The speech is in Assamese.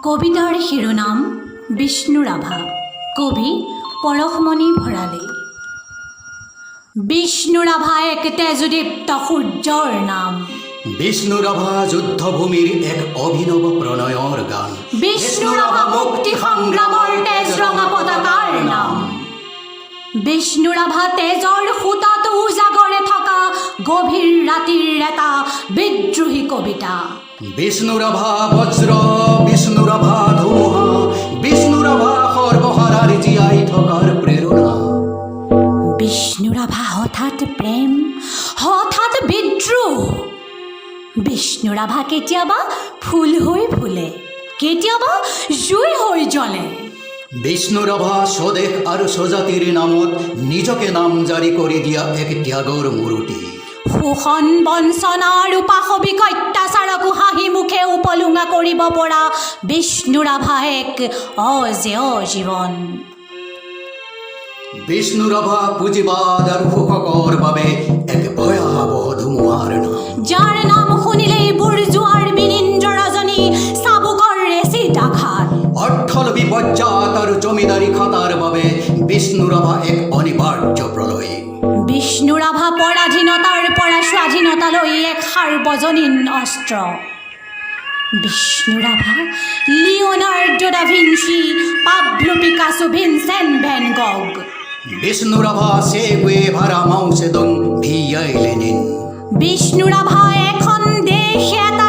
কবিতাৰ শিৰোনাম বিষ্ণুৰাভা। কবি পৰশমণি ভৰালী। বিষ্ণুৰাভা এক তেজদীপ্ত সূৰ্যৰ নাম। বিষ্ণুৰাভা যুদ্ধভূমিৰ এক অভিনৱ প্ৰণয়ৰ গান। বিষ্ণুৰাভা মুক্তি সংগ্ৰামৰ তেজ ৰঙা পতাকাৰ নাম। বিষ্ণুৰাভা তেজৰ সূতাত উজাগৰে থকা গভীৰ ৰাতিৰ এটা বিদ্ৰোহী কবিতা। বিষ্ণুৰাভা বজ্ৰ, বিষ্ণুৰাভা ধুমুহা, বিষ্ণুৰাভা সৰ্বহাৰাৰ জীয়াই থকাৰ প্ৰেৰণা। বিষ্ণুৰাভা হঠাৎ প্ৰেম, হঠাৎ বিদ্ৰোহ। বিষ্ণুৰাভা কেতিয়াবা ফুল হৈ ফুলে, কেতিয়াবা জুই হৈ জ্বলে। বিষ্ণুৰাভা স্বদেশ আৰু স্বজাতিৰ নামত নিজকে নামজাৰি কৰি দিয়া এক ত্যাগৰ মূৰ্তি। শোষণ বঞ্চনা আৰু পাশবিক অত্যাচাৰকো হাঁহি মুখে উপলুঙা কৰিব পৰা বিষ্ণুৰাভা এক অজেয় জীৱন। বিষ্ণুৰাভা পুঁজিবাদ আৰু শোষকৰ বাবে এক ভয়াৱহ ধুমুহাৰ নাম। যাৰ নাম শুনিলেই বুৰ্জোৱাৰ বিনিন্দ্ৰ ৰজনী চাবুকৰ এচিড আঘাত। অৰ্থলোভী বজ্জাত আৰু জমিদাৰী খাতাৰ বাবে বিষ্ণুৰাভা এক অনিবাৰ্য প্ৰলয়। বিষ্ণুৰাভা পৰাধীনতাৰ পৰা স্বাধীনতালৈ এক সাৰ্বজনীন অস্ত্ৰ। Bishnu Rabha Leonardo da Vinci, Pablo Picasso, Vincent van Gogh. Bishnu Rabha Che Guevara, মাও জেডং, ভিয়াই লেনিন। বিষ্ণুৰাভা এখন দেশ, এটা